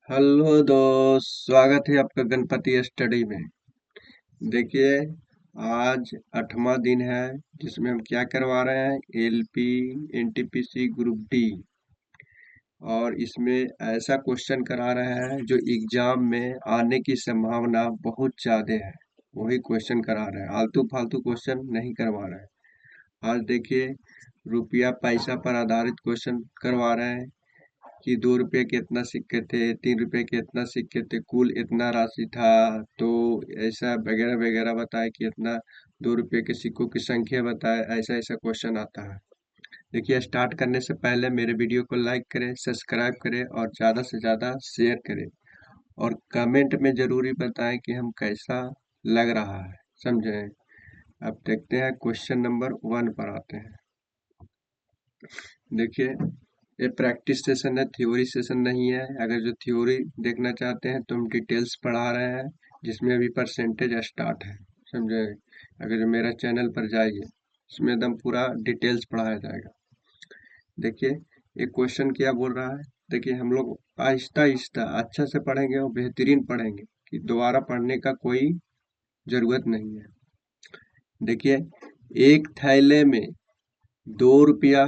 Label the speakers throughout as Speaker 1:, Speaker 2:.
Speaker 1: Hello दोस्त, स्वागत है आपका गणपति स्टडी में। देखिए, आज 8वां दिन है जिसमें हम क्या करवा रहे हैं, एलपी एनटीपीसी ग्रुप डी। और इसमें ऐसा क्वेश्चन करा रहे हैं जो एग्जाम में आने की संभावना बहुत ज्यादा है। वही क्वेश्चन करा रहे हैं, आलतू फालतू क्वेश्चन नहीं करवा रहे हैं। आज देखिए, रुपया पैसा पर आधारित क्वेश्चन करवा रहे हैं कि 2 रुपए के इतना सिक्के थे, 3 रुपए के इतना सिक्के थे, कुल इतना राशि था। तो ऐसा वगैरह वगैरह बताए कि इतना 2 रुपए के सिक्कों की संख्या बताए, ऐसा ऐसा क्वेश्चन आता है। देखिए, स्टार्ट करने से पहले मेरे वीडियो को लाइक करें, सब्सक्राइब करें और ज़्यादा से ज़्यादा शेयर करें। और कमेंट में ज़रूरी बताएं कि हम कैसा लग रहा है, समझे। अब देखते हैं, क्वेश्चन नंबर 1 पर आते हैं। देखिए, ये प्रैक्टिस सेशन है, थ्योरी सेशन नहीं है। अगर जो थ्योरी देखना चाहते हैं तो हम डिटेल्स पढ़ा रहे हैं, जिसमें अभी परसेंटेज स्टार्ट है, समझे। अगर जो मेरा चैनल पर जाइए, इसमें एकदम पूरा डिटेल्स पढ़ाया जाएगा। देखिए, ये क्वेश्चन क्या बोल रहा है। देखिए, हम लोग आहिस्ता आहिस्ता अच्छा से पढ़ेंगे और बेहतरीन पढ़ेंगे, कि दोबारा पढ़ने का कोई जरूरत नहीं है। देखिए, एक थैले में 2 रुपया,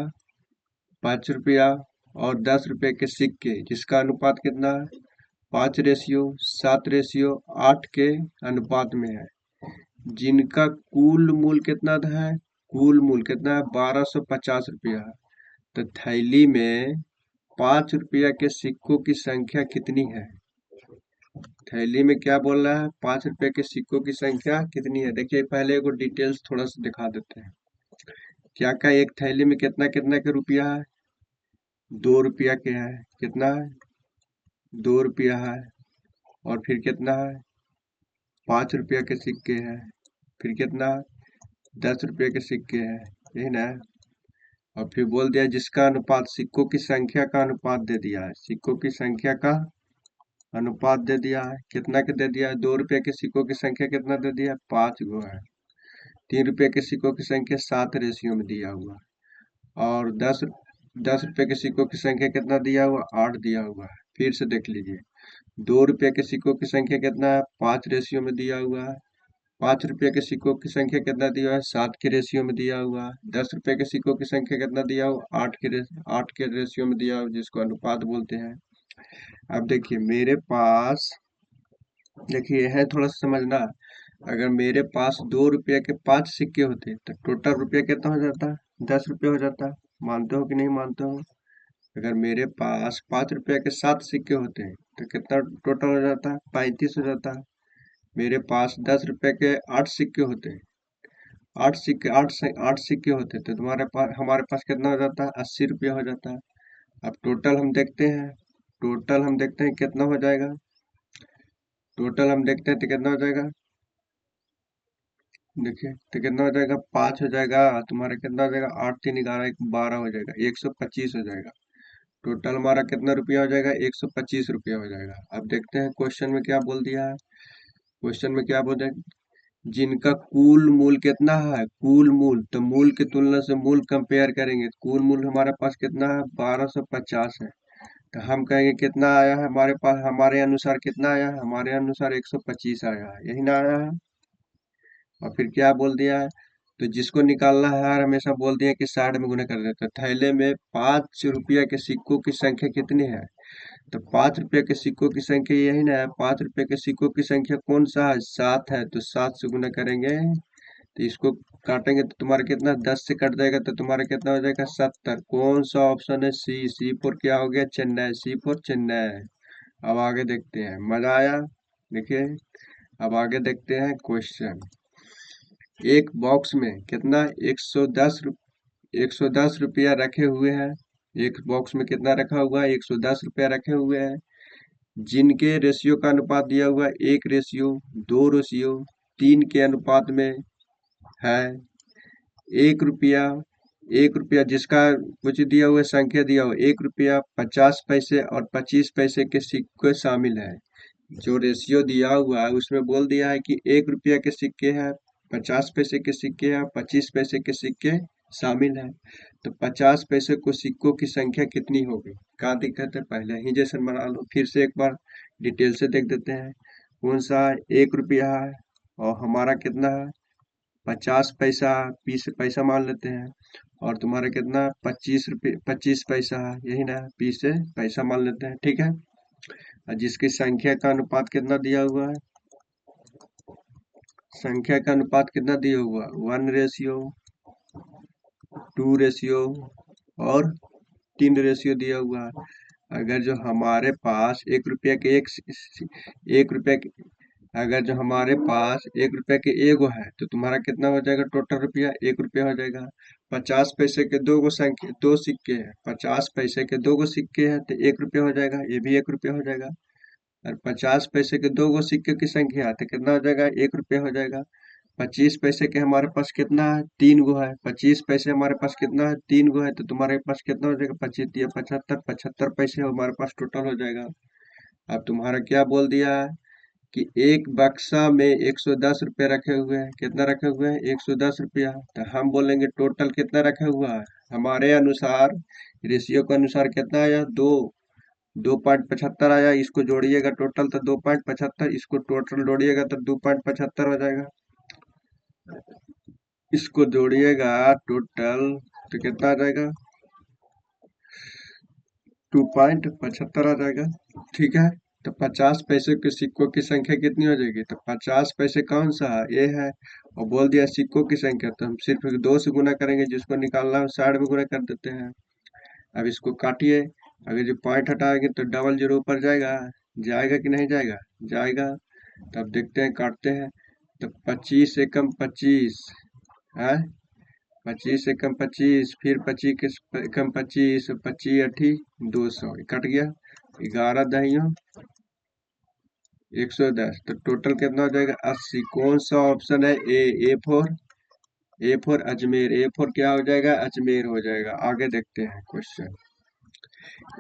Speaker 1: 5 रुपया और 10 रुपए के सिक्के, जिसका अनुपात कितना है, 5:7:8 के अनुपात में है। जिनका कुल मूल्य कितना है, कुल मूल्य कितना है, 1250 रुपया है। तो थैली में 5 रुपया के सिक्कों की संख्या कितनी है। थैली में क्या बोल रहा है, 5 रुपए के सिक्कों की संख्या कितनी है। देखिए, पहले को डिटेल्स थोड़ा सा दिखा देते हैं। क्या क्या, एक थैली में कितना कितना के रुपया है, 2 रुपया के है। कितना है, 2 रुपया है। और फिर कितना है, 5 रुपया के सिक्के हैं। फिर कितना है, 10 रुपये के सिक्के हैं। यही ना। और फिर बोल दिया जिसका अनुपात, सिक्कों की संख्या का अनुपात दे दिया है, सिक्कों की संख्या का अनुपात दे दिया है। कितना के दे दिया है, 2 रुपये के सिक्कों की संख्या कितना दे दिया है, 5 गो है। 3 रुपये के सिक्कों की संख्या 7 रेशियो में दिया हुआ है। और 10 रुपये के सिक्कों की संख्या कितना दिया हुआ, 8 दिया हुआ है। फिर से देख लीजिए, 2 रुपये के सिक्कों की संख्या कितना है, 5 रेशियो में दिया हुआ है। 5 रुपये के सिक्कों की संख्या कितना दिया है, 7 के रेशियो में दिया हुआ है। 10 रुपये के सिक्कों की संख्या कितना दिया हुआ, 8 के रेशियो में दिया हुआ, जिसको अनुपात बोलते हैं। अब देखिए मेरे पास, देखिए है थोड़ा सा समझना। अगर मेरे पास 2 रुपये के 5 सिक्के होते तो टोटल रुपया कितना हो जाता, 10 रुपये हो जाता। मानते हो कि नहीं मानते हो। अगर मेरे पास 5 रुपये के 7 सिक्के होते हैं तो कितना टोटल हो जाता, 35 हो जाता। मेरे पास 10 रुपए के 8 सिक्के होते हैं, 8 सिक्के होते तो तुम्हारे पास, हमारे पास कितना हो जाता है, 80 रुपया हो जाता है। अब टोटल हम देखते हैं, टोटल हम देखते हैं कितना हो जाएगा। टोटल हम देखते हैं तो कितना हो जाएगा, देखिए तो कितना हो जाएगा, 5 हो जाएगा। तुम्हारा कितना हो जाएगा, 8 3 11 12 हो जाएगा, 125 हो जाएगा। टोटल हमारा कितना रुपया हो जाएगा, 125 रुपया हो जाएगा। अब देखते हैं क्वेश्चन में क्या बोल दिया है। क्वेश्चन में क्या बोल दिया, जिनका कुल मूल कितना है, कुल मूल, तो मूल की तुलना से मूल कंपेयर करेंगे। कुल मूल हमारे पास कितना है, 1250 है। तो हम कहेंगे कितना आया है हमारे पास, हमारे अनुसार कितना आया है, हमारे अनुसार 125 आया है, यही ना आया है। और फिर क्या बोल दिया है, तो जिसको निकालना है यार, हमेशा बोल दिया कि 60 में गुना कर देते। थैले में 5 रुपया के सिक्कों की संख्या कितनी है, तो 5 रुपये के सिक्कों की संख्या यही ना है। 5 रुपये के सिक्कों की संख्या कौन सा है, 7 है। तो 7 से गुना करेंगे, तो इसको काटेंगे तो तुम्हारा कितना, 10 से कट जाएगा तो तुम्हारा कितना हो जाएगा, 70। कौन सा ऑप्शन है, सी। सी फोर क्या हो गया, चेन्नई। सी फोर चेन्नई। अब आगे देखते हैं, मजा आया। देखिए, अब आगे देखते हैं क्वेश्चन। एक बॉक्स में कितना, 110 रखे हुए हैं। एक बॉक्स में कितना रखा हुआ है, 110 रुपया रखे हुए हैं, जिनके रेशियो का अनुपात दिया हुआ है 1:2:3 के अनुपात में है। 1 रुपया, 1 रुपया जिसका कुछ दिया हुआ है, संख्या दिया हुआ 1 रुपया, 50 पैसे और 25 पैसे के सिक्के शामिल है। जो रेशियो दिया हुआ है उसमें बोल दिया है कि 1 रुपया के सिक्के हैं, 50 पैसे के सिक्के हैं, 25 पैसे के सिक्के शामिल हैं। तो 50 पैसे को सिक्कों की संख्या कितनी होगी? क्या दिक्कत है? पहले ही जैसे बना लो, फिर से एक बार डिटेल से देख देते हैं। कौन सा है? 1 रुपया है और हमारा कितना है? 50 पैसा, 20 पैसा मान लेते हैं। और तुम्हारा कितना? 25 रुपये, 25 पैसा है, यही ना? 20 पैसा मान लेते हैं, ठीक है। और जिसकी संख्या का अनुपात कितना दिया हुआ है? संख्या का अनुपात कितना दिया हुआ? 1:2 और 3 दिया हुआ है। अगर जो हमारे पास 1 रुपया के 1 रुपया के अगर जो हमारे पास 1 रुपया के एगो है तो तुम्हारा कितना हो जाएगा? टोटल रुपया 1 रुपया हो जाएगा। 50 पैसे के दो सिक्के हैं। 50 पैसे के 2 सिक्के हैं तो 1 रुपया हो जाएगा, ये भी 1 रुपया हो जाएगा। और 50 पैसे के 2 सिक्के की संख्या है तो कितना हो जाएगा? 1 रुपया हो जाएगा। 25 पैसे के हमारे पास कितना है? 3 गो है। 25 पैसे हमारे पास कितना है? 3 गो है, तो तुम्हारे पास कितना हो जाएगा? 25 दिया 75, 75 पैसे हमारे पास टोटल हो जाएगा। अब तुम्हारा क्या बोल दिया है कि एक बक्सा में 110 रुपये रखे हुए हैं। कितना रखे हुए हैं? 110 रुपया। तो हम बोलेंगे टोटल कितना रखा हुआ है? हमारे अनुसार, रेशियो के अनुसार कितना आया? 2.75 आया। इसको जोड़िएगा टोटल तो 2.75, इसको टोटल जोड़िएगा तो 2.75 हो जाएगा। इसको जोड़िएगा टोटल तो कितना आ जाएगा? 2.75 आ जाएगा, ठीक है। तो 50 पैसे के सिक्कों की संख्या कितनी हो जाएगी? तो 50 पैसे कौन सा है? ये है। और बोल दिया सिक्कों की संख्या, तो हम सिर्फ 2 से गुना करेंगे, जिसको निकालना है साइड में गुना कर देते हैं। अब इसको काटिए। अगर जो पॉइंट हटाएंगे तो डबल जीरो ऊपर जाएगा। जाएगा कि नहीं जाएगा? जाएगा। तब देखते हैं, काटते हैं। तो 25 एकम 25 है, 25 एकम 25, फिर 25 एकम 25, 25 × 8 = 200, कट गया। 11 दहियों 110, तो टोटल कितना हो जाएगा? 80। कौन सा ऑप्शन है? A for Ajmer. A for क्या हो जाएगा? अजमेर हो जाएगा। आगे देखते हैं क्वेश्चन।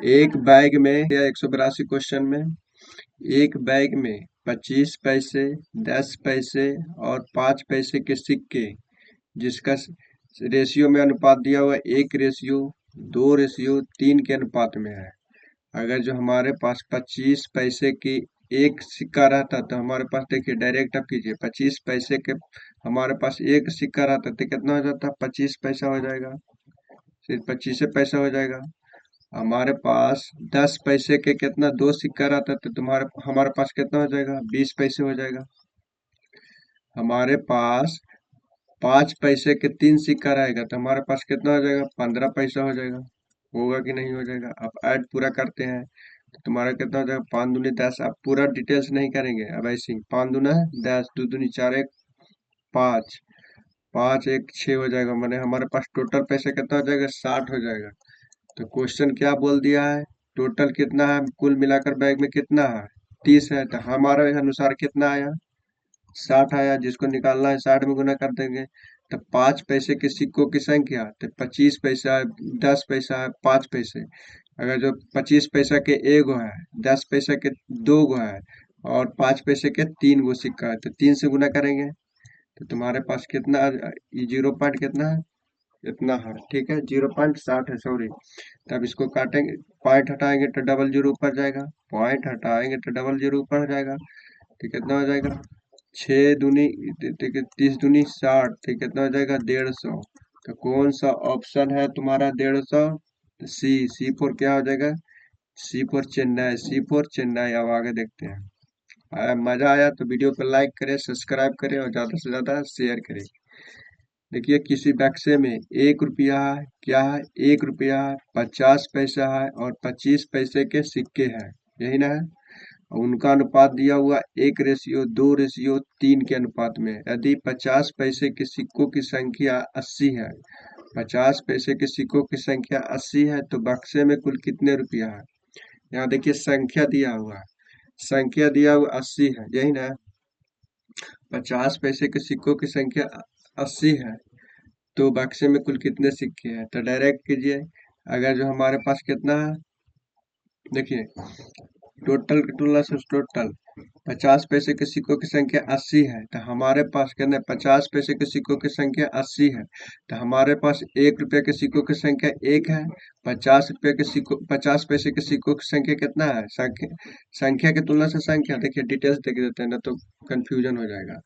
Speaker 1: एक बैग में या 182 क्वेश्चन में, एक बैग में 25 पैसे, 10 पैसे और 5 पैसे के सिक्के, जिसका रेशियो में अनुपात दिया हुआ 1:2:3 के अनुपात में है। अगर जो हमारे पास 25 पैसे की एक सिक्का रहता तो हमारे पास, देखिए डायरेक्ट आप कीजिए, 25 पैसे के हमारे पास एक सिक्का रहता तो कितना हो जाता? 25 पैसा हो जाएगा, सिर्फ 25 पैसा हो जाएगा। हमारे पास 10 पैसे के कितना? 2 सिक्का रहता तो हमारे पास कितना हो जाएगा? 20 पैसे हो जाएगा। हमारे पास 5 पैसे के 3 सिक्का रहेगा तो हमारे पास कितना हो जाएगा? 15 पैसा हो जाएगा। होगा कि नहीं हो जाएगा? अब ऐड पूरा करते हैं तो तुम्हारा कितना हो जाएगा? 5 दूनी 10। अब पूरा डिटेल्स नहीं करेंगे, अब ऐसे ही 5 दूना 10, 2 दूनी 4, 1 5, 5 1 6 हो जाएगा। मैंने हमारे पास टोटल पैसा कितना हो जाएगा? 60 हो जाएगा। तो क्वेश्चन क्या बोल दिया है? टोटल कितना है? कुल मिलाकर बैग में कितना है? 30 है। तो हमारे अनुसार कितना आया? 60 आया। जिसको निकालना है 60 में गुना कर देंगे। तो 5 पैसे के सिक्कों की संख्या, तो 25 पैसा है, 10 पैसा है, 5 पैसे। अगर जो 25 पैसा के एगो है, 10 पैसा के 2 गो है और 5 पैसे के 3 गो सिक्का है, तो 3 से गुना करेंगे तो तुम्हारे पास कितना? ये 0 पॉइंट कितना है? इतना है, ठीक है। 0.60 है, सॉरी। तब इसको काटेंगे, पॉइंट हटाएंगे तो डबल जीरो ऊपर जाएगा, पॉइंट हटाएंगे तो डबल जीरो ऊपर जाएगा। तो कितना हो जाएगा? 6 दूनी 30 दूनी 60, तो कितना हो जाएगा? 150। तो कौन सा ऑप्शन है तुम्हारा? 150। सी फोर क्या हो जाएगा? सी फोर चेन्नई, सी फोर चेन्नई। अब आगे देखते हैं। मजा आया तो वीडियो को लाइक करें, सब्सक्राइब करें और ज्यादा से ज्यादा शेयर करें। देखिए, किसी बक्से में 1 रुपया है, क्या है? 1 रुपया है, 50 पैसा है और 25 पैसे के सिक्के हैं, यही ना है। उनका अनुपात दिया हुआ 1:2:3 के अनुपात में। यदि 50 पैसे के सिक्कों की संख्या 80 है, 50 पैसे के सिक्कों की संख्या 80 है, तो बक्से में कुल कितने रुपया है? यहाँ देखिए संख्या दिया हुआ है, संख्या दिया हुआ 80 है, यही ना। 50 पैसे के सिक्कों की संख्या 80 है, तो बक्से में कुल कितने सिक्के हैं? तो डायरेक्ट कीजिए। अगर जो हमारे पास कितना है, देखिए टोटल की तुलना से टोटल 50 पैसे के सिक्कों की संख्या 80 है, तो हमारे पास कितने 50 पैसे के सिक्कों की संख्या 80 है, तो हमारे पास 1 रुपये के सिक्कों की संख्या 1 है। 50 रुपये के सिक्कों 50 पैसे के सिक्कों की संख्या कितना है? संख्या संख्या की तुलना से संख्या, देखिए डिटेल्स देख देते हैं ना तो कंफ्यूजन हो जाएगा।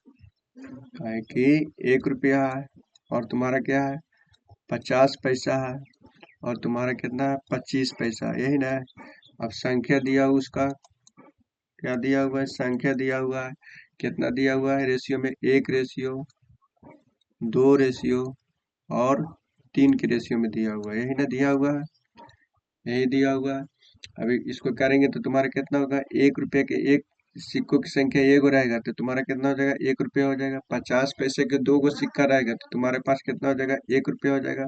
Speaker 1: है कि 1 रुपया है और तुम्हारा क्या है 50 पैसा है और तुम्हारा कितना है 25 पैसा, यही ना है। अब संख्या दिया हुआ उसका क्या दिया हुआ है? संख्या दिया हुआ है, कितना दिया हुआ है रेशियो में? 1 रेशियो 2 रेशियो और 3 के रेशियो में दिया हुआ है, यही ना दिया हुआ है, यही दिया हुआ है। अभी इसको करेंगे तो तुम्हारा कितना होगा? 1 रुपये के एक सिक्कों की संख्या एगो रहेगा तो तुम्हारा कितना हो जाएगा? 1 रुपया हो जाएगा। 50 पैसे के 2 गो सिक्का रहेगा तो तुम्हारे पास कितना हो जाएगा? 1 रुपया हो जाएगा।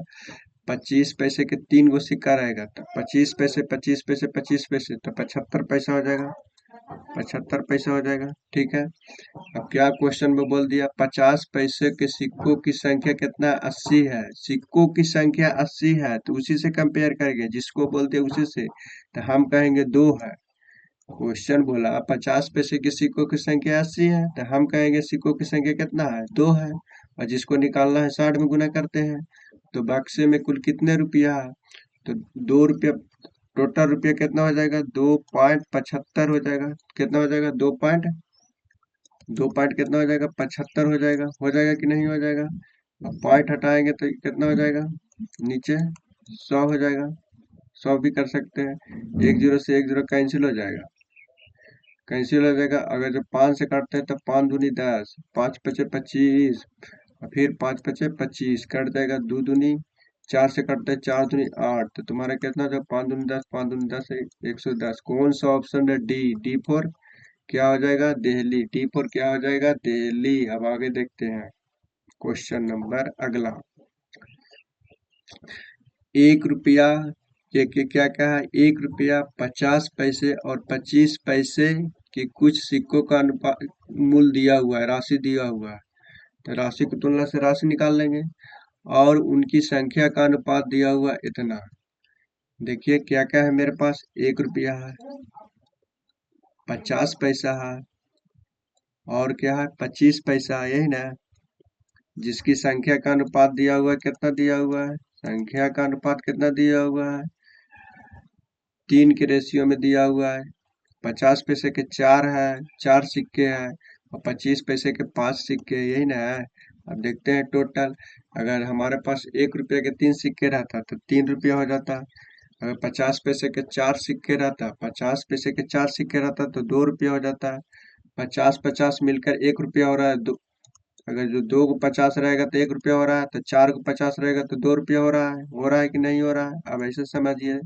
Speaker 1: 25 पैसे के 3 गो सिक्का रहेगा तो 25 पैसे 25 पैसे 25 पैसे तो 75 पैसा हो जाएगा। 75 पैसा हो जाएगा, ठीक है। अब क्या क्वेश्चन में बोल दिया? 50 पैसे के सिक्कों की संख्या कितना? 80 है। सिक्कों की संख्या 80 है तो उसी से कंपेयर करेंगे, जिसको बोलते हैं उसी से, तो हम कहेंगे 2 है। क्वेश्चन बोला 50 पैसे के सिक्कों की संख्या 80 है तो हम कहेंगे सिक्कों की संख्या कितना है? 2 है। और जिसको निकालना है 60 में गुना करते हैं तो बक्से में कुल कितने रुपया है? तो 2 रुपया। टोटल रुपया कितना हो जाएगा? 2.75 हो जाएगा। कितना हो जाएगा? 2 पॉइंट कितना हो जाएगा? 75 हो जाएगा कि नहीं हो जाएगा? अब पॉइंट हटाएंगे तो कितना हो जाएगा? नीचे 100 हो जाएगा। 100 भी कर सकते हैं। 1 जीरो से 1 जीरो कैंसिल हो जाएगा, कैंसिल हो जाएगा। अगर जब 5 से काटते हैं तो 5 दूनी 10, 5 पचे 25, और फिर 5 पचे 25 कट जाएगा। 2 दूनी 4 से कटते हैं, 4 दूनी 8, तो तुम्हारा कितना हो जाएगा? 5 दूनी 10, 5 दूनी 10 110। कौन सा ऑप्शन है? डी। डी फॉर क्या हो जाएगा? दिल्ली। डी फॉर क्या हो जाएगा? दिल्ली। अब आगे देखते हैं क्वेश्चन नंबर अगला। 1 रुपया के क्या क्या है? 1 रुपया 50 पैसे और 25 पैसे के कुछ सिक्कों का अनुपात मूल्य दिया हुआ है, राशि दिया हुआ है, तो राशि की तुलना से राशि निकाल लेंगे और उनकी संख्या का अनुपात दिया हुआ इतना। देखिए क्या क्या है मेरे पास? 1 रुपया है, 50 पैसा है और क्या है? 25 पैसा है, यही ना। जिसकी संख्या का अनुपात दिया हुआ है, कितना दिया हुआ है? संख्या का अनुपात कितना दिया हुआ है? 3 के रेशियो में दिया हुआ है। 50 पैसे के 4 है, 4 सिक्के हैं और 25 पैसे के 5 सिक्के, यही ना है। अब देखते हैं टोटल। अगर हमारे पास 1 रुपये के 3 सिक्के रहता तो 3 रुपया हो जाता। अगर 50 पैसे के 4 सिक्के रहता, 50 पैसे के 4 सिक्के रहता तो 2 रुपया हो जाता है। 50 50 मिलकर 1 रुपया हो रहा है। अगर जो 2 को 50 रहेगा तो 1 रुपया हो रहा है, तो 4 को 50 रहेगा तो 2 रुपया हो रहा है कि नहीं हो रहा है? अब ऐसे समझिए,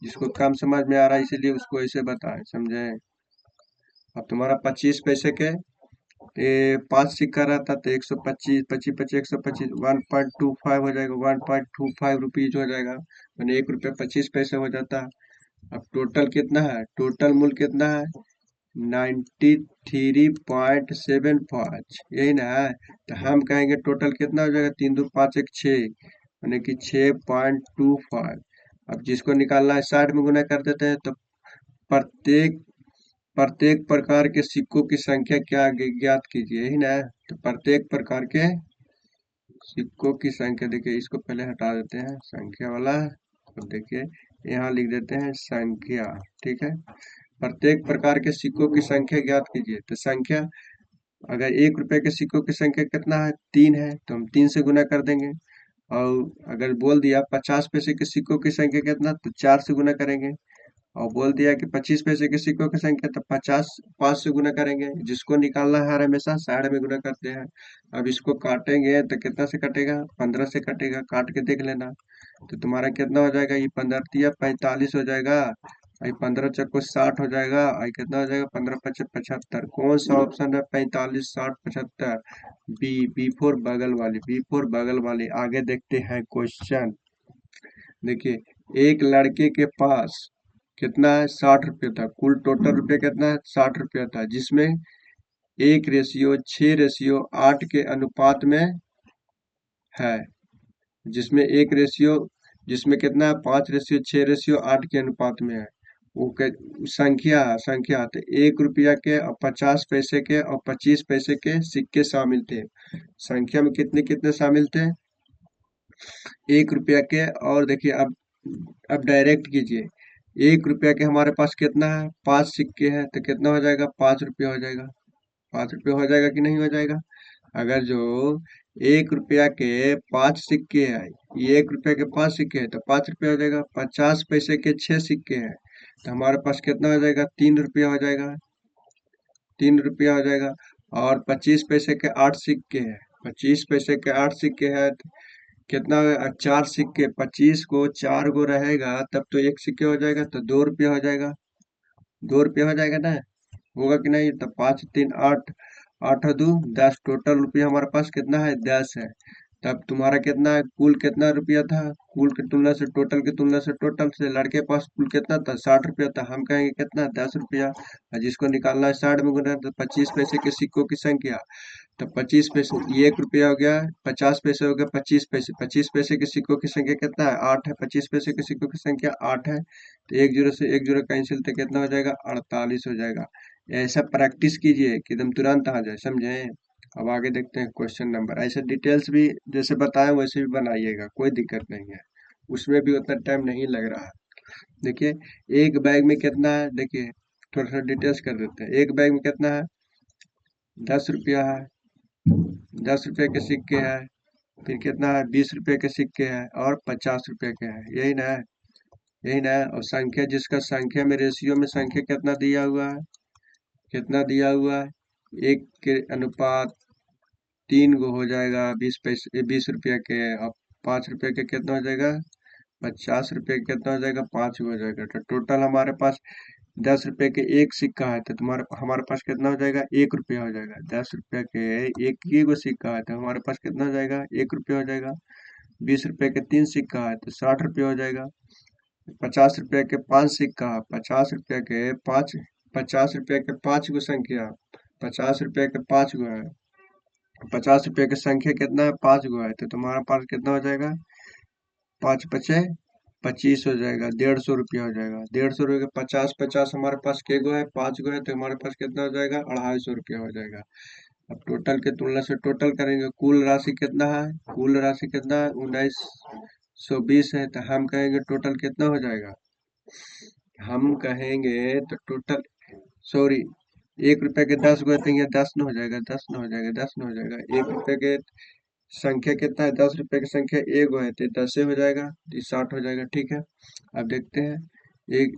Speaker 1: जिसको कम समझ में आ रहा है इसीलिए उसको ऐसे बताएं, समझे। अब तुम्हारा 25 पैसे के 5 सिक्का रहता तो 125, 25 25 125, 1.25 हो जाएगा, 1.25 रुपीज हो जाएगा, मैंने 1 रुपया 25 पैसे हो जाता। अब टोटल कितना है? टोटल मूल्य कितना है? 93.75, यही ना है। तो हम कहेंगे टोटल कितना हो जाएगा? 3 2 5 1 6, यानी कि 6.25। अब जिसको निकालना है 60 में गुना कर देते हैं तो प्रत्येक प्रत्येक प्रकार के सिक्कों की संख्या क्या ज्ञात कीजिए, यही ना है। तो प्रत्येक प्रकार के सिक्कों की संख्या, देखिए इसको पहले हटा देते हैं संख्या वाला, तो देखिए यहाँ लिख देते हैं संख्या, ठीक है। प्रत्येक प्रकार के सिक्कों की संख्या ज्ञात कीजिए, तो संख्या अगर 1 रुपए के सिक्कों की संख्या कितना है? 3 है तो हम 3 से गुना कर देंगे। और अगर बोल दिया 50 पैसे के सिक्कों की संख्या कितना, तो 4 से गुना करेंगे। और बोल दिया कि 25 पैसे के सिक्कों की संख्या, तो 50 5 से गुना करेंगे। जिसको निकालना है हर हमेशा 60 में गुना करते हैं। अब इसको काटेंगे तो कितना से कटेगा? 15 से कटेगा, काट के देख लेना। तो तुम्हारा कितना हो जाएगा? ये 15 तिया 45 हो जाएगा, आई 15 चक्को 60 हो जाएगा, आई कितना हो जाएगा? 15 पचे 75। कौन सा ऑप्शन है? 45 60 75। बी। बी फोर बगल वाली, बी फोर बगल वाली। आगे देखते हैं क्वेश्चन। देखिए एक लड़के के पास कितना है? 60 रुपये था। कुल टोटल रुपये कितना है? 60 रुपया था, जिसमें 1:6:8 के अनुपात में है। जिसमें 1 रेशियो जिसमें कितना है? 5:6:8 के अनुपात में है। वो संख्या संख्या तो 1 रुपया के और 50 पैसे के और 25 पैसे के सिक्के शामिल थे। संख्या में कितने कितने शामिल थे? 1 रुपया के। और देखिए अब डायरेक्ट कीजिए। 1 रुपया के हमारे पास कितना है? 5 सिक्के हैं, तो कितना हो जाएगा? 5 रुपया हो जाएगा। 5 रुपया हो जाएगा कि नहीं हो जाएगा? अगर जो 1 रुपया के 5 सिक्के है, ये 1 रुपया के 5 सिक्के है तो 5 रुपया हो जाएगा। 50 पैसे के 6 सिक्के हैं तो हमारे पास कितना हो जाएगा? 3 रुपया हो जाएगा। 3 रुपया हो जाएगा। और 25 पैसे के 8 सिक्के हैं। 25 पैसे के 8 सिक्के हैं तो कितना होगा? 4 सिक्के। 25 को 4 गो रहेगा तब तो 1 सिक्के हो जाएगा, तो 2 रुपया हो जाएगा। 2 रुपया हो जाएगा ना? होगा कि नहीं? तो 5 3 8, 8 और 2 10, टोटल रुपया हमारे पास कितना है? 10 है। तब तुम्हारा कितना है? कुल कितना रुपया था? कुल की तुलना से टोटल की तुलना से टोटल से लड़के के पास कुल कितना था? 60 रुपया था। हम कहेंगे कितना? 10 रुपया। और जिसको निकालना है 60 में गुना तो 25 पैसे के सिक्कों की संख्या। तो 25 पैसे, ये 1 रुपया हो गया। 50 पैसे हो गया। 25 पैसे। 25 पैसे के सिक्कों की संख्या कितना है? 8 है। 25 पैसे के सिक्कों की संख्या 8 है। तो एक जीरो से एक जीरो कैंसिल, तो कितना हो जाएगा? 48 हो जाएगा। ऐसा प्रैक्टिस कीजिए कि एकदम तुरंत आ जाए, समझे? अब आगे देखते हैं क्वेश्चन नंबर। ऐसे डिटेल्स भी जैसे बताया वैसे भी बनाइएगा, कोई दिक्कत नहीं है। उसमें भी उतना टाइम नहीं लग रहा है। देखिए, एक बैग में कितना है? देखिए, थोड़ा सा डिटेल्स कर देते हैं। एक बैग में कितना है? 10 रुपया है। 10 रुपये के सिक्के हैं। फिर कितना है? 20 रुपये के सिक्के हैं और 50 रुपये के हैं। यही ना है? यही ना है? और संख्या, जिसका संख्या में रेशियो में संख्या कितना दिया हुआ है? कितना दिया हुआ है? 1 के अनुपात 3 गो हो जाएगा। 20 पैसे 20 रुपया के। और 5 रुपये के कितना हो जाएगा? 50 रुपये के कितना हो जाएगा? 5 गो हो जाएगा। तो टोटल हमारे पास 10 रुपये के एक सिक्का है तो तुम्हारे हमारे पास कितना हो जाएगा? 1 रुपया हो जाएगा। 10 रुपया के एक ही गो सिक्का है तो हमारे पास कितना हो जाएगा? 1 रुपया हो जाएगा। 20 रुपये के 3 सिक्का है तो 60 रुपया हो जाएगा। 50 रुपया के 5 सिक्का है। 50 रुपया के 5 संख्या। 50 रुपया के 5 गो है। 50 रुपये की संख्या कितना है? 5 गो है। तो तुम्हारे पास कितना हो जाएगा? 5 पचे 25 हो जाएगा। 150 रुपया हो जाएगा। 150 रुपये के 50 50 हमारे पास के गो है? 5 गो है। तो हमारे पास कितना हो जाएगा? 250 रुपया हो जाएगा। अब टोटल के तुलना से टोटल करेंगे। कुल राशि कितना है? कुल राशि कितना है? 1920 है। तो हम कहेंगे टोटल कितना हो जाएगा? हम कहेंगे तो टोटल, सॉरी, 1 रुपये के 10 गो है तो ये 10 न हो जाएगा। 10 न हो जाएगा। 10 न हो जाएगा। 1 रुपये के संख्या कितना है? 10 रुपये की संख्या एक गो है तो 10 से हो जाएगा तो 60 हो जाएगा। ठीक है, अब देखते हैं। एक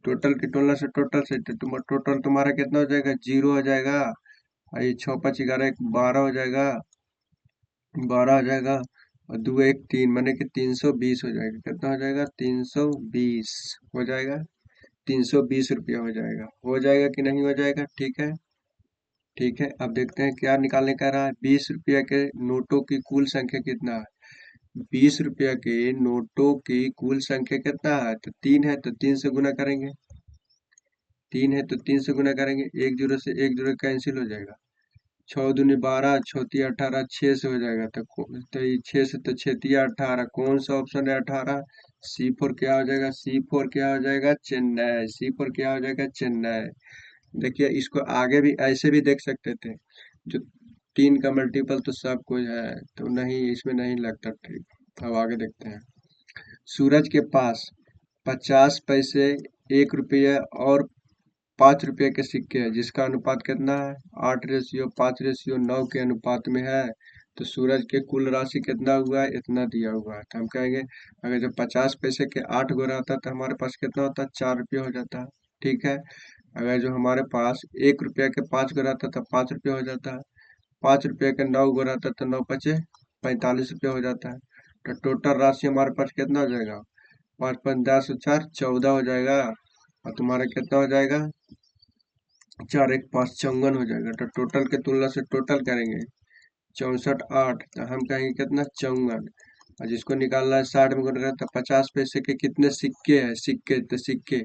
Speaker 1: टोटल की तुलना से टोटल से टोटल तुम्हारा कितना हो जाएगा? 0 हो जाएगा। और ये 6 5 11 एक 12 हो जाएगा। 12 हो जाएगा। और 2 1 3 माने कि 320 हो जाएगा। कितना हो जाएगा? 320 हो जाएगा। 320 रुपया हो जाएगा। हो जाएगा कि नहीं हो जाएगा? ठीक है। ठीक है, अब देखते हैं क्या निकालने का रहा है। 20 रुपया के नोटों की कुल संख्या कितना है? 20 रुपया के नोटों की कुल संख्या कितना है? तो 3 है तो 3 से गुना करेंगे। 3 है तो 3 से गुना करेंगे। एक जीरो से एक जीरो कैंसिल हो जाएगा। 6 दूनी 12, 6 तिया 18, 6 से हो जाएगा। तो ये 6 से तो 6 तिया 18, कौन सा ऑप्शन है? 18। C4 क्या हो जाएगा? C4 क्या हो जाएगा? चेन्नई। C4 क्या हो जाएगा? चेन्नई। देखिए, इसको आगे भी ऐसे भी देख सकते थे। जो 3 का मल्टीपल तो सब कुछ है तो नहीं, इसमें नहीं लगता ठीक। अब आगे देखते हैं। सूरज के पास 50 पैसे, 1 रुपये और 5 रुपये के सिक्के हैं जिसका अनुपात कितना है? 8:5:9 के अनुपात में है। तो सूरज के कुल राशि कितना हुआ है? इतना दिया हुआ है। तो हम कहेंगे अगर जब 50 पैसे के 8 गो रहता तो हमारे पास कितना होता? 4 रुपये हो जाता। ठीक है, अगर जो हमारे पास 1 रुपया के 5 गो रहता तो 5 रुपये हो जाता है। 5 रुपये के 9 गो रहता तो 9 पचे 45 रुपये हो जाता है। तो टोटल राशि हमारे पास कितना हो जाएगा? 5 5 10 और 4 14 हो जाएगा। और तुम्हारा कितना हो जाएगा? 4 1 5 54 हो जाएगा। तो टोटल के तुलना से टोटल करेंगे। 64 8 तो हम कहेंगे कितना? 54। और जिसको निकालना है 60 में गुना तो 50 पैसे के कितने सिक्के हैं? सिक्के तो सिक्के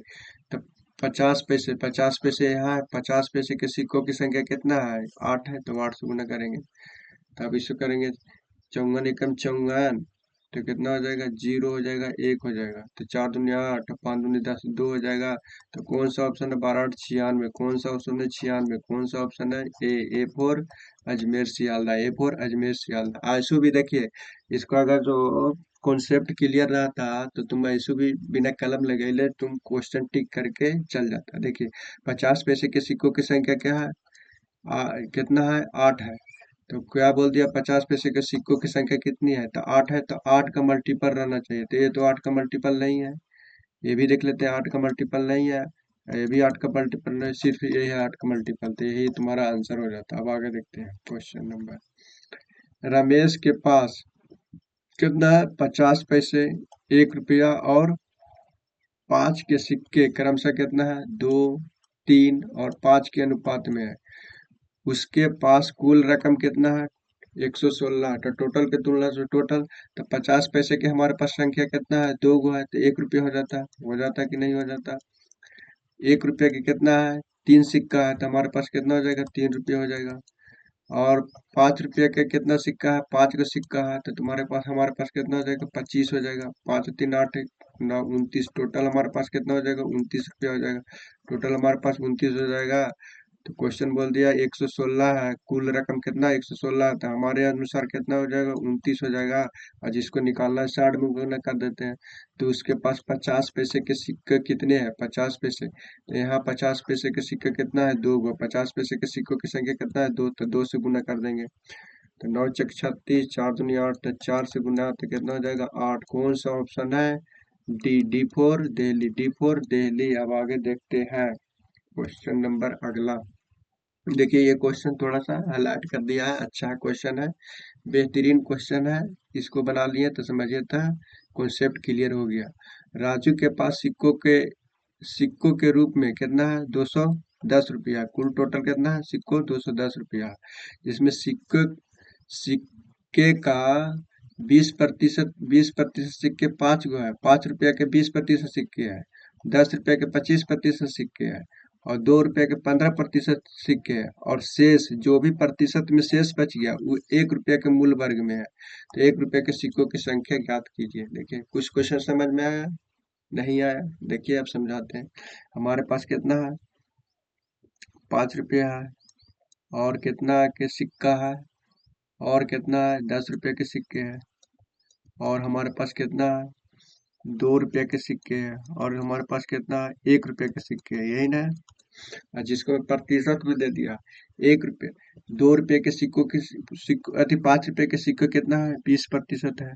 Speaker 1: तो 50 पैसे। 50 पैसे यहाँ है। 50 पैसे के सिक्कों की संख्या कितना है? 8 है। तो 8 से गुना करेंगे। तो अब इसको करेंगे। 54 एकम 54। तो कितना हो जाएगा, 0 हो जाएगा, 1 हो जाएगा। तो 4 दूनी 8, 5 दूनी 10, 2 हो जाएगा। तो कौन सा ऑप्शन है, 12 8 96, कौन सा ऑप्शन है 96, कौन सा ऑप्शन है A for Ajmer Sealdah, A for Ajmer Sealdah. आंसू भी देखिए, इसको अगर जो कॉन्सेप्ट क्लियर रहता तो तुम ऐसे भी बिना कलम लगाए तुम क्वेश्चन टिक करके चल जाता। देखिए 50 पैसे के सिक्कों की संख्या क्या है, कितना है, 8 है। तो क्या बोल दिया, 50 पैसे के सिक्कों की संख्या कितनी है, तो 8 है। तो 8 का मल्टीपल रहना चाहिए, तो ये तो 8 का मल्टीपल नहीं है। ये भी देख लेते हैं, 8 का मल्टीपल नहीं है। ये भी 8 का मल्टीपल नहीं, सिर्फ ये है 8 का मल्टीपल। तो यही तुम्हारा आंसर हो जाता है। अब आगे देखते हैं क्वेश्चन नंबर। रमेश के पास कितना है, 50 पैसे, 1 रुपया और 5 के सिक्के क्रमशः कितना है, 2, 3 और 5 के अनुपात में है। उसके पास कुल रकम कितना है, 116। तो टोटल की तुलना से टोटल, तो 50 पैसे के हमारे पास संख्या कितना है, 2 गो है। तो 1 रुपया हो जाता कि नहीं हो जाता। 1 रुपया की कितना है, 3 सिक्का है। तो हमारे पास कितना हो जाएगा, 3 रुपया हो जाएगा। और 5 रुपया का कितना सिक्का है, 5 का सिक्का है। तो तुम्हारे पास हमारे पास कितना हो जाएगा, 25 हो जाएगा। 5 3 8 9 29, टोटल हमारे पास कितना हो जाएगा, 29 रुपया हो जाएगा। टोटल हमारे पास 29 हो जाएगा। तो क्वेश्चन बोल दिया 116 है, कुल रकम कितना, 116 है। तो हमारे अनुसार कितना हो जाएगा, 29 हो जाएगा। और जिसको निकालना है 60 में गुना कर देते हैं। तो उसके पास 50 पैसे के सिक्के कितने हैं, 50 पैसे। तो यहाँ 50 पैसे के सिक्के कितना है, 2 गो। 50 पैसे के सिक्कों की संख्या कितना है, 2। तो 2 से गुना कर देंगे। तो 9 चक 36, 4 दूनी 8, तो 4 से गुना तो कितना हो जाएगा, 8। कौन सा ऑप्शन है, D four Delhi, D four Delhi. अब आगे देखते हैं क्वेश्चन नंबर अगला। देखिए ये क्वेश्चन थोड़ा सा हाईलाइट कर दिया है, अच्छा क्वेश्चन है, बेहतरीन क्वेश्चन है। इसको बना लिए तो समझिए था, कॉन्सेप्ट क्लियर हो गया। राजू के पास सिक्कों के रूप में कितना है, 210 रुपया। कुल टोटल कितना है, सिक्कों 210 रुपया। जिसमें सिक्के का 20%, 20% सिक्के 5 गो है। 5 रुपया के 20% सिक्के है। 10 रुपया के 25% सिक्के है। और 2 रुपए के 15% सिक्के है। और शेष जो भी प्रतिशत में शेष बच गया वो 1 रुपया के मूल वर्ग में है। तो 1 रुपये के सिक्कों की संख्या ज्ञात कीजिए। देखिए कुछ क्वेश्चन समझ में आया, नहीं आया। देखिए अब समझाते हैं। हमारे पास कितना है, 5 रुपया है, और कितना के सिक्का है, और कितना है, 10 रुपये के सिक्के है, और हमारे पास कितना है, 2 रुपये के सिक्के है, और हमारे पास कितना है, 1 रुपये के सिक्के है, यही ना। और जिसको प्रतिशत भी दे दिया, 1 रुपये। 2 रुपये के सिक्कों की सिक्को अति 5 रुपये के सिक्के कितना है, 20% है।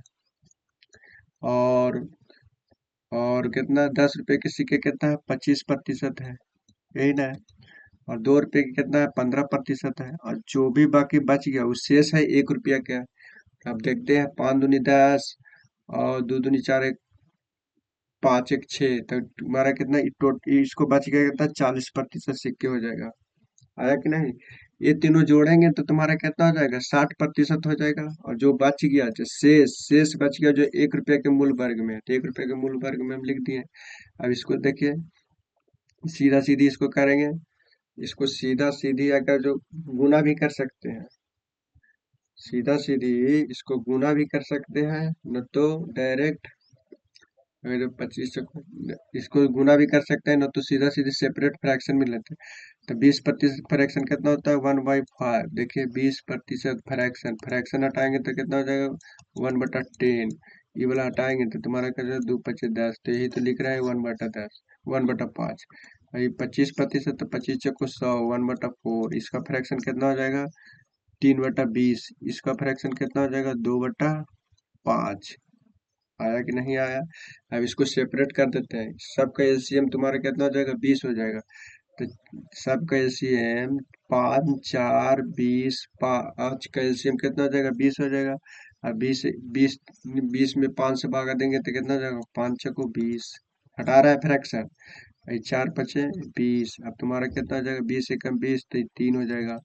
Speaker 1: और कितना, 10 रुपये के सिक्के कितना है, 25% है, यही ना। और 2 रुपये की कितना है, 15% है। और जो भी बाकी बच गया वो शेष है 1 रुपया का। अब देखते हैं, 5 दूनी 10, और 2 दूनी 4, 5 1 6। तो तुम्हारा कितना, इसको बच गया कितना, 40% सिक्के हो जाएगा। आया कि नहीं। ये तीनों जोड़ेंगे तो तुम्हारा कितना हो जाएगा, 60% हो जाएगा। और जो बच गया, जो शेष बच गया, जो 1 रुपये के मूल वर्ग में है, तो 1 रुपये के मूल वर्ग में हम लिख दिए। अब इसको देखिए, सीधा सीधी इसको करेंगे। इसको सीधा सीधी अगर जो गुना भी कर सकते हैं, सीधा सीधी इसको गुना भी कर सकते हैं, न तो डायरेक्ट अगर 25 इसको गुना भी कर सकते हैं, न तो सीधा सीधी सेपरेट फ्रैक्शन में लेते हैं। तो 20% फ्रैक्शन कितना होता है, 1/5। देखिए 20% फ्रैक्शन, फ्रैक्शन हटाएंगे तो कितना हो जाएगा, 1/10। ये वाला हटाएंगे तो तुम्हारा क्या जाएगा, 2×5 = 10। तो यही तो लिख रहा है 1/10, 1/5। ये 25%, तो 25×100, 1/4। इसका फ्रैक्शन कितना हो जाएगा, 3/20। इसका फ्रैक्शन कितना हो जाएगा, 2/5। आया कि नहीं आया। अब इसको सेपरेट कर देते हैं। सबका एलसीएम तुम्हारा कितना हो जाएगा, 20 हो जाएगा। तो सबका एलसीएम 5 4 20, 5 का एलसीएम कितना हो जाएगा, 20 हो जाएगा। अब 20 20 20 में 5 से भागा देंगे तो कितना हो जाएगा, 5×6 = 20। हटा रहा है फ्रैक्शन, 4×5 = 20। अब तुम्हारा कितना हो जाएगा, 20 × 20 तो 3 हो जाएगा।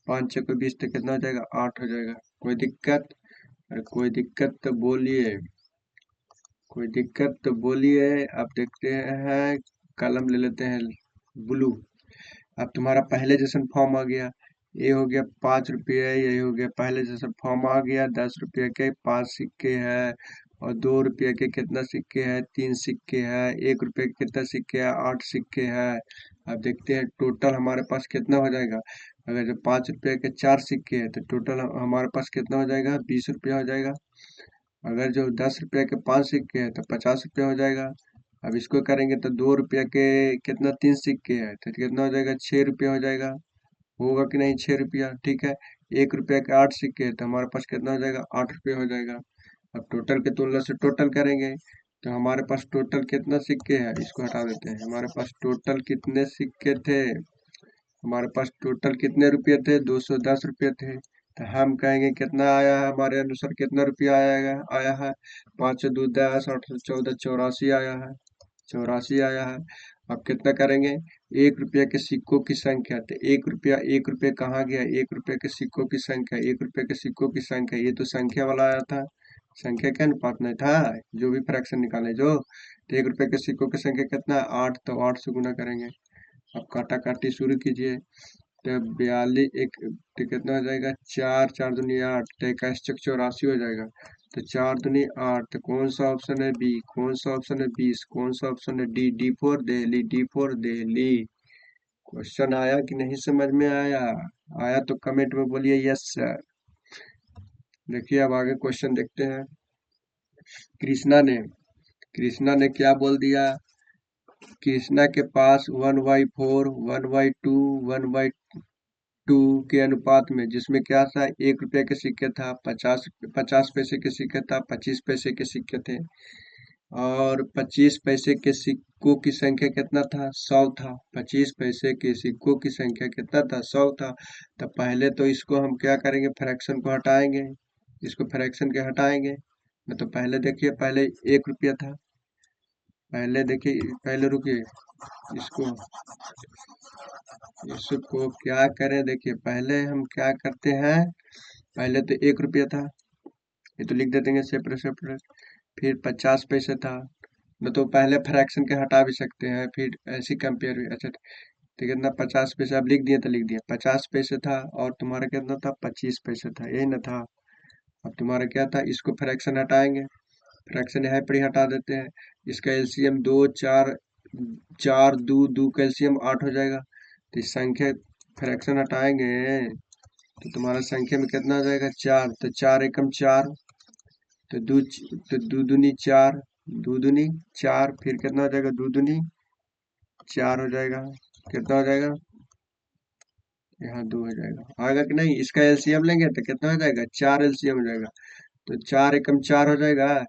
Speaker 1: 5×6 = 20 तो कितना हो जाएगा, 8 हो जाएगा। कोई दिक्कत, अरे कोई दिक्कत तो बोलिए, कोई दिक्कत तो बोलिए। अब देखते हैं, कलम ले लेते हैं ब्लू। अब तुम्हारा पहले जैसन फॉर्म आ गया। ये हो गया 5 रुपये, ये हो गया पहले जैसा फॉर्म आ गया। 10 रुपये के 5 सिक्के हैं, और 2 रुपये के कितना सिक्के हैं, 3 सिक्के हैं। 1 रुपये के कितना सिक्के हैं, 8 सिक्के हैं। अब देखते हैं टोटल हमारे पास कितना हो जाएगा। अगर जो 5 रुपये के 4 सिक्के हैं तो टोटल हमारे पास कितना हो जाएगा, 20 रुपया हो जाएगा। अगर जो 10 रुपये के 5 सिक्के हैं तो 50 रुपया हो जाएगा। अब इसको करेंगे तो 2 रुपये के कितना 3 सिक्के हैं तो कितना हो जाएगा, 6 रुपया हो जाएगा। होगा कि नहीं, 6 रुपया, ठीक है। 1 रुपये के 8 सिक्के हैं तो हमारे पास कितना हो जाएगा, 8 रुपये हो जाएगा। अब टोटल के तुलना से टोटल करेंगे तो हमारे पास टोटल कितना सिक्के हैं, इसको हटा देते हैं। हमारे पास टोटल कितने सिक्के थे, हमारे पास टोटल कितने रुपये थे, 210 रुपये थे। तो हम कहेंगे कितना आया है, हमारे अनुसार कितना रुपया आया है। 5 2 10, 8 14, 84 आया है। 84 आया है। अब कितना करेंगे, 1 रुपये के सिक्कों की संख्या। तो 1 रुपया, 1 रुपये कहाँ गया, 1 रुपये के सिक्कों की संख्या, 1 रुपये के सिक्कों की संख्या, ये तो संख्या वाला आया था, संख्या के अनुपात में था, जो भी फ्रैक्शन निकाले जो। तो 1 रुपये के सिक्कों की संख्या कितना है, 8, तो 8 से गुना करेंगे। अब काटा काटी शुरू कीजिए। तो 42 एक तो कितना हो जाएगा, 4 4 दूनी 8, तो 21 चक 84 हो जाएगा। तो 4 दूनी 8, तो कौन सा ऑप्शन है, बी। कौन सा ऑप्शन है, 20। कौन सा ऑप्शन है, D. D for Delhi, D for Delhi. Question आया कि नहीं समझ में आया, आया तो कमेंट में बोलिए यस सर। देखिए अब आगे क्वेश्चन देखते हैं। कृष्णा ने क्या बोल दिया, कृष्णा के पास 1/4, 1/2, 1/2 के अनुपात में, जिसमें क्या था, 1 रुपये के सिक्के था, 50 पैसे के सिक्के था, 25 पैसे के सिक्के थे। और 25 पैसे के सिक्कों की संख्या कितना था, 100 था। 25 पैसे के सिक्कों की संख्या कितना था, 100 था। तो पहले तो इसको हम क्या करेंगे, फ्रैक्शन को हटाएंगे, इसको फ्रैक्शन के हटाएंगे। तो पहले देखिए, पहले 1 रुपया था, पहले देखिए, पहले रुकिए, इसको इसको क्या करें, देखिए पहले हम क्या करते हैं, पहले तो 1 रुपया था, ये तो लिख देते हैं सेपरेट सेपरेट। फिर 50 पैसे था, न तो पहले फ्रैक्शन के हटा भी सकते हैं, फिर ऐसी कंपेयर भी। अच्छा तो कितना, 50 पैसे अब लिख दिए, तो लिख दिया 50 पैसे था, और तुम्हारा कितना था, 25 पैसे था, यही ना था। अब तुम्हारा क्या था, इसको फ्रैक्शन हटाएंगे, फ्रैक्शन यहाँ पर ही हटा देते हैं। इसका एलसीएम 2 4, 4 2 2 का एलसीएम 8 हो जाएगा। तो इस संख्या फ्रैक्शन हटाएंगे तो तुम्हारा संख्या में कितना हो जाएगा, 4। तो 4 एकम 4, तो दो दूनी 4, दो दूनी 4, फिर कितना हो जाएगा, दो दूनी 4 हो जाएगा। कितना हो जाएगा, यहाँ 2 हो जाएगा, आएगा कि नहीं। इसका एलसीएम लेंगे तो कितना हो जाएगा, 4 एलसीएम हो जाएगा। तो 4 एकम 4 हो जाएगा,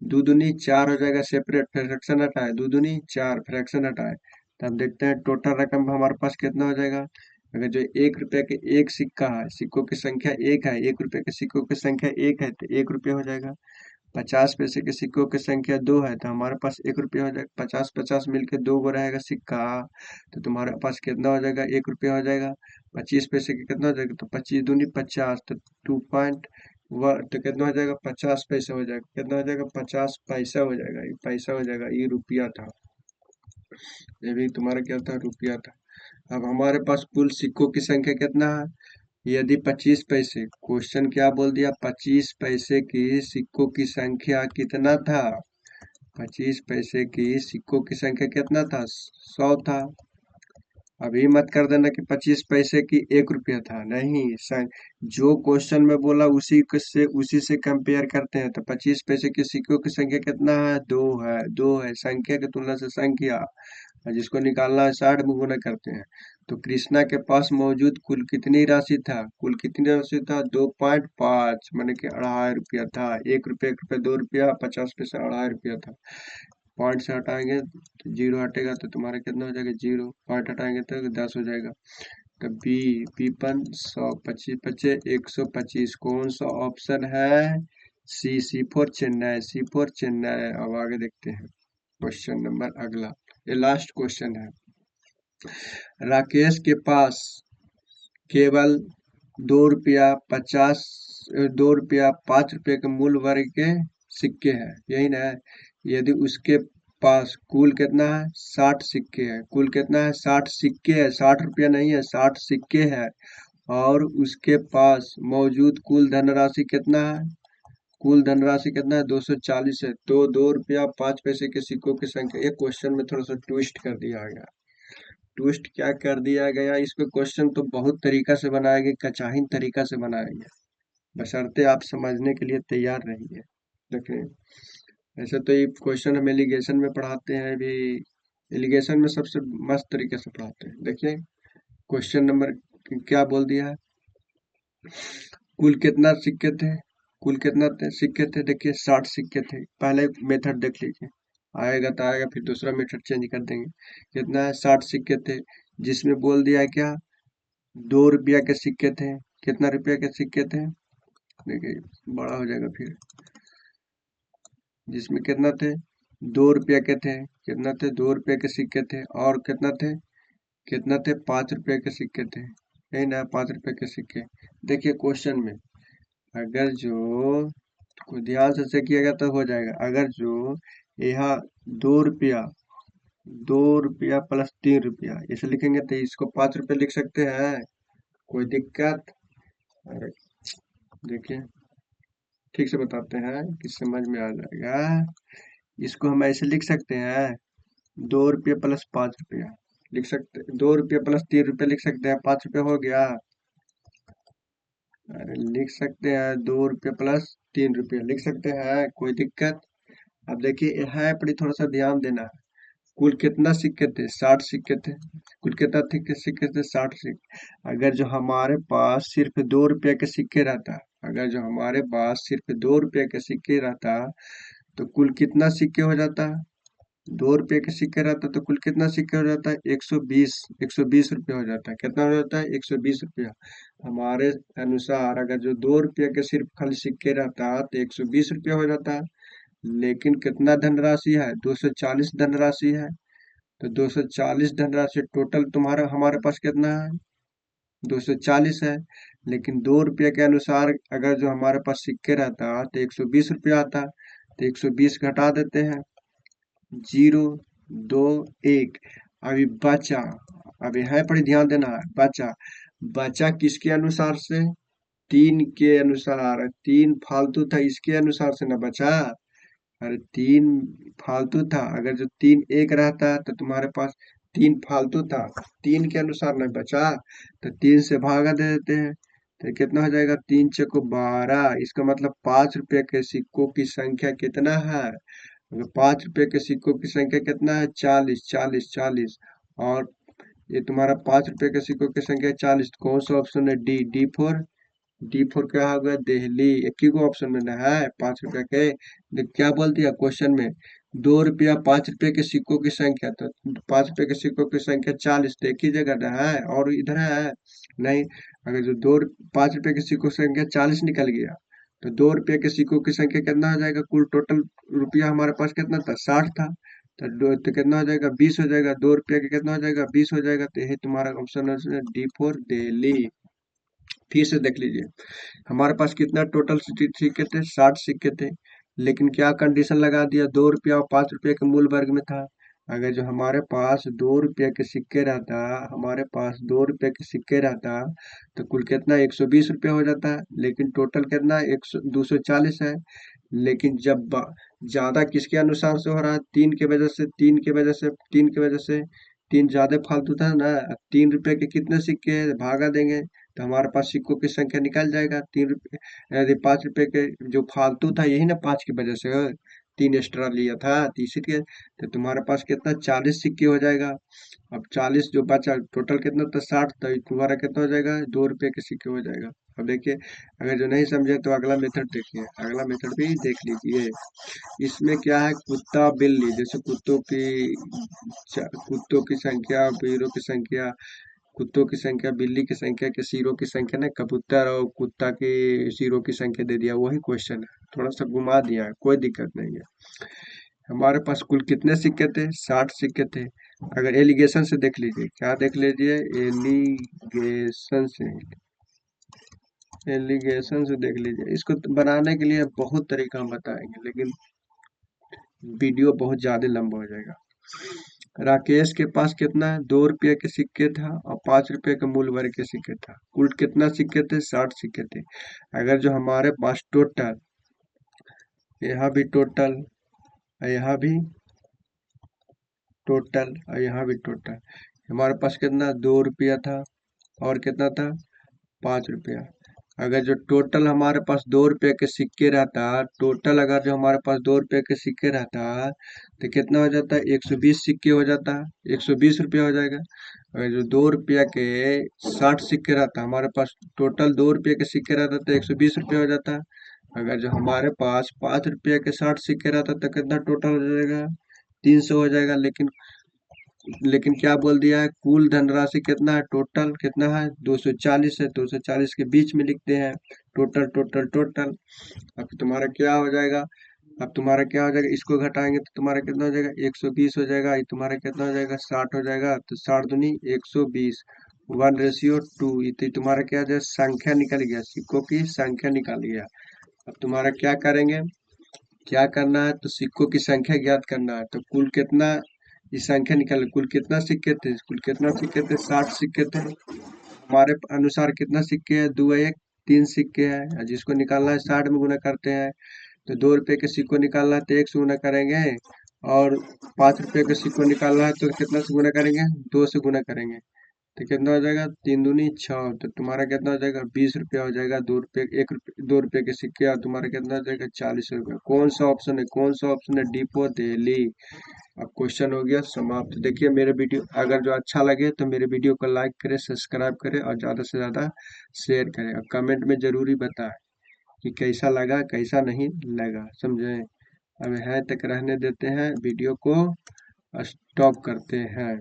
Speaker 1: दो दूनी 4 हो जाएगा, सेपरेट फ्रैक्शन हटाए, दो दूनी 4 फ्रैक्शन हटाए। तो हम देखते हैं टोटल रकम हमारे पास कितना हो जाएगा। अगर जो 1 रुपये के एक सिक्का है, सिक्कों की संख्या 1 है, 1 रुपये के सिक्कों की संख्या 1 है, तो 1 रुपया हो जाएगा। 50 पैसे के सिक्कों की संख्या 2 है, तो हमारे पास 1 रुपया हो जाएगा। 50 50 मिलके 2 गो रहेगा सिक्का, तो तुम्हारे पास कितना हो जाएगा, 1 रुपया हो जाएगा। 25 पैसे के कितना हो जाएगा, तो 25 दूनी 50, तो 2.1, तो कितना हो जाएगा, 50 पैसा हो जाएगा। कितना हो जाएगा, 50 पैसा हो जाएगा, ये पैसा हो जाएगा, ये रुपया था, ये भी तुम्हारा क्या था, रुपया था। अब हमारे पास कुल सिक्कों की संख्या कितना है, यदि 25 पैसे, क्वेश्चन क्या बोल दिया, 25 पैसे की सिक्कों की संख्या कितना था, 25 पैसे की सिक्कों की संख्या कितना था, 100 था। अभी मत कर देना कि 25 पैसे की 1 रुपया था, नहीं, जो क्वेश्चन में बोला उसी से कंपेयर करते हैं। तो 25 पैसे के सिक्कों की संख्या कितना है, 2 है, 2 है, संख्या की तुलना से संख्या, और जिसको निकालना है 60 में गुना करते हैं। तो कृष्णा के पास मौजूद कुल कितनी राशि था, कुल कितनी राशि था, 2.5, माने कि 2.5 रुपया था। 1 रुपया 1 रुपया 2 रुपया, 50 पैसा 2.5 रुपया था। पॉइंट से हटाएंगे तो 0 हटेगा, तो तुम्हारा कितना हो जाएगा, 0। पॉइंट हटाएंगे तो 10 हो जाएगा। तो बी, पीपन 100, 25 25, 125, कौन सा ऑप्शन है, C. C for Chennai, C for Chennai. अब आगे देखते हैं क्वेश्चन नंबर अगला, ये लास्ट क्वेश्चन है। राकेश के पास केवल 2 रुपया 50, 2 रुपया 5 रुपये के मूल्य वर्ग के सिक्के हैं, यही ना है। यदि उसके पास कुल कितना है, 60 सिक्के हैं, कुल कितना है, 60 सिक्के है, 60 रुपया नहीं है, 60 सिक्के है, और उसके पास मौजूद कुल धनराशि कितना है, कुल धनराशि कितना है, 240 है। तो 2 रुपया 5 पैसे के सिक्कों की संख्या। एक क्वेश्चन में थोड़ा सा ट्विस्ट कर दिया गया। ट्विस्ट क्या कर दिया गया, इसको क्वेश्चन तो बहुत तरीका से बनाया गया, कचाहिन तरीका से बनाया गया, बशर्ते आप समझने के लिए तैयार रहिए। देखिए, ऐसे तो ये क्वेश्चन हम एलिगेशन में पढ़ाते हैं भी, एलिगेशन में सबसे मस्त तरीके से पढ़ाते हैं। देखिए क्वेश्चन नंबर क्या बोल दिया है, कुल कितना सिक्के थे, कुल कितना सिक्के थे, देखिए 60 सिक्के थे। पहले मेथड देख लीजिए, आएगा तो आएगा, फिर दूसरा मेथड चेंज कर देंगे। कितना है, 60 सिक्के थे, जिसमें बोल दिया है क्या, 2 रुपया के सिक्के थे। कितना रुपया के सिक्के थे, देखिए बड़ा हो जाएगा फिर, जिसमें कितना थे, 2 रुपया के थे। कितना थे, 2 रुपये के सिक्के थे। और कितना थे, कितना थे, 5 रुपये के सिक्के थे। यही ना, 5 रुपये के सिक्के। देखिए क्वेश्चन में अगर जो को ध्यान से चेकिएगा तो हो जाएगा। अगर जो यहाँ 2 रुपया, 2 रुपया प्लस 3 रुपया ऐसे लिखेंगे तो इसको 5 रुपये लिख सकते हैं, कोई दिक्कत। अरे देखिए ठीक से बताते हैं कि समझ में आ जाएगा। इसको हम ऐसे लिख सकते हैं, 2 रुपये प्लस 5 रुपया लिख सकते, 2 रुपये प्लस 3 रुपया लिख सकते हैं, 5 रुपये हो गया। अरे लिख सकते हैं, 2 रुपये प्लस 3 रुपया लिख सकते हैं, कोई दिक्कत। अब देखिए यहाँ पर थोड़ा सा ध्यान देना है। कुल कितना सिक्के थे, 60 सिक्के थे। कुल कितना थे सिक्के थे, 60 सिक्के। अगर जो हमारे पास सिर्फ 2 रुपये के सिक्के रहता, अगर जो हमारे पास सिर्फ 2 रुपये के सिक्के रहता तो कुल कितना सिक्के हो जाता, 2 रुपये के सिक्के रहता तो कुल कितना सिक्के हो जाता है, 120, 120 रुपये हो जाता है। कितना हो जाता है, 120 रुपया। हमारे अनुसार अगर जो 2 रुपये के सिर्फ खाली सिक्के रहता तो 120 रुपया हो जाता। लेकिन कितना धनराशि है, 240 धनराशि है। तो 240 धनराशि टोटल तुम्हारा हमारे पास कितना है, 240 है। लेकिन 2 रुपये के अनुसार अगर जो हमारे पास सिक्के रहता तो 120 रुपया आता। तो 120 घटा देते हैं, 0, 2, 1। अभी बचा, अभी है पर ध्यान देना है, बचा, बचा किसके अनुसार से, 3 के अनुसार। 3 फालतू था, इसके अनुसार से ना बचा। अरे 3 फालतू था, अगर जो 3 एक रहता तो तुम्हारे पास 3 फालतू था, 3 के अनुसार नहीं बचा। तो 3 से भागा दे देते हैं, तो कितना हो जाएगा, 3 × 6 = 12। इसका मतलब 5 रुपये के सिक्कों की संख्या कितना है, अगर 5 रुपये के सिक्कों की संख्या कितना है, 40, 40, 40। और ये तुम्हारा 5 रुपये के सिक्कों की संख्या 40, कौन सा ऑप्शन है, डी, डी4। क्या होगा, दिल्ली। एक ही को ऑप्शन में ना है 5 रुपया के। क्या बोल दिया क्वेश्चन में, 2 रुपया 5 रुपये के सिक्कों की संख्या, तो 5 रुपये के सिक्कों की संख्या 40, तो एक ही जगह ना है और इधर है नहीं। अगर जो 5 रुपये के सिक्कों की संख्या 40 निकल गया तो 2 रुपये के सिक्कों की संख्या कितना हो जाएगा, कुल टोटल रुपया हमारे पास कितना था, 60 था। तो कितना हो जाएगा, 20 हो जाएगा। 2 रुपये का कितना हो जाएगा, 20 हो जाएगा। तो यही तुम्हारा ऑप्शन है, डी4 दिल्ली। फिर से देख लीजिए, हमारे पास कितना टोटल सिक्के थे, 60 सिक्के थे। लेकिन क्या कंडीशन लगा दिया, 2 रुपया और 5 रुपये के मूल वर्ग में था। अगर जो हमारे पास 2 रुपये के सिक्के रहता, हमारे पास 2 रुपये के सिक्के रहता तो कुल कितना, 120 रुपया हो जाता। लेकिन टोटल कितना, 240 है। लेकिन जब ज्यादा किसके अनुसार से हो रहा है, 3 की वजह से, 3 की वजह से, 3 की वजह से। 3 ज्यादा फालतू था ना, 3 रुपये के कितने सिक्के हैं, भागा देंगे तो हमारे पास सिक्कों की संख्या निकल जाएगा। 3 रुपये, यदि 5 रुपये के जो फालतू था यही ना, 5 की वजह से 3 एक्स्ट्रा लिया था, तीसरी। तो तुम्हारे पास कितना, 40 सिक्के हो जाएगा। अब 40 जो बचा, टोटल कितना था, 60, तो तुम्हारा कितना हो जाएगा, 2 रुपये के सिक्के हो जाएगा। अब देखिए, अगर जो नहीं समझे तो अगला मेथड देखिए, अगला मेथड भी देख लीजिए। इसमें क्या है, कुत्ता बिल्ली, जैसे कुत्तों की संख्या, पैरों की संख्या, कुत्तों की संख्या, बिल्ली की संख्या के सिरों की संख्या, ना कबूतर और कुत्ता के सिरों की संख्या दे दिया, वही क्वेश्चन है, थोड़ा सा घुमा दिया है, कोई दिक्कत नहीं है। हमारे पास कुल कितने सिक्के थे, 60 सिक्के थे। अगर एलिगेशन से देख लीजिए, क्या देख लीजिए, एलिगेशन से, एलिगेशन से देख लीजिए। इसको बनाने के लिए बहुत तरीका हम बताएंगे, लेकिन वीडियो बहुत ज्यादा लंबा हो जाएगा। राकेश के पास कितना, 2 रुपये के सिक्के था और 5 रुपये के मूल वर्ग के सिक्के था। कुल कितना सिक्के थे, 60 सिक्के थे। अगर जो हमारे पास टोटल यहाँ भी टोटल, यहाँ भी टोटल, और यहाँ भी टोटल। हमारे पास कितना 2 रुपया था, और कितना था 5 रुपया। अगर जो टोटल हमारे पास 2 रुपये के सिक्के रहता, टोटल अगर जो हमारे पास 2 रुपये के सिक्के रहता, तो कितना हो जाता, 120 सिक्के हो जाता, 120 रुपया हो जाएगा। अगर जो 2 रुपया के 60 सिक्के रहता, हमारे पास टोटल 2 रुपये के सिक्के रहता तो 120 रुपया हो जाता। अगर जो हमारे पास 5 रुपये के 60 सिक्के रहता तो कितना टोटल हो जाएगा, 300 हो जाएगा। लेकिन क्या बोल दिया है, कुल धनराशि कितना है, टोटल कितना है 240 है, 240 के बीच में लिखते हैं टोटल टोटल टोटल। अब तुम्हारा क्या हो जाएगा, इसको घटाएंगे तो तुम्हारा कितना हो जाएगा, 120 हो जाएगा। ये तुम्हारा कितना हो जाएगा, 60 हो जाएगा। तो 60 दूनी 120, 1:2। तो तुम्हारा क्या हो जाएगा, संख्या निकल गया, सिक्कों की संख्या निकाल गया। अब तुम्हारा क्या करेंगे, क्या करना है, तो सिक्कों की संख्या ज्ञात करना है। तो कुल कितना, ये संख्या निकाल, कुल कितना सिक्के थे, 60 सिक्के थे। हमारे अनुसार कितना सिक्के हैं, 2 1 3 सिक्के हैं, और जिसको निकालना है 60 में गुना करते हैं। तो 2 रुपये के सिक्को निकालना है तो 1 से गुना करेंगे, और 5 रुपये के सिक्को निकालना है तो कितना से गुना करेंगे, 2 से गुना करेंगे। तो कितना हो जाएगा, 3 दूनी 6। तो तुम्हारा कितना हो जाएगा, 20 रुपया हो जाएगा। 2 रुपये, 1 रुपये, 2 रुपये के सिक्के, और तुम्हारा कितना हो जाएगा, 40 रुपया। कौन सा ऑप्शन है, कौन सा ऑप्शन है, डिपो दिल्ली। अब क्वेश्चन हो गया समाप्त। देखिए मेरे वीडियो अगर जो अच्छा लगे तो मेरे वीडियो को लाइक करें, सब्सक्राइब करें, और ज़्यादा से ज़्यादा शेयर करें, और कमेंट में ज़रूरी बताएं कि कैसा लगा कैसा नहीं लगा, समझे। अब यहाँ तक रहने देते हैं, वीडियो को स्टॉप करते हैं।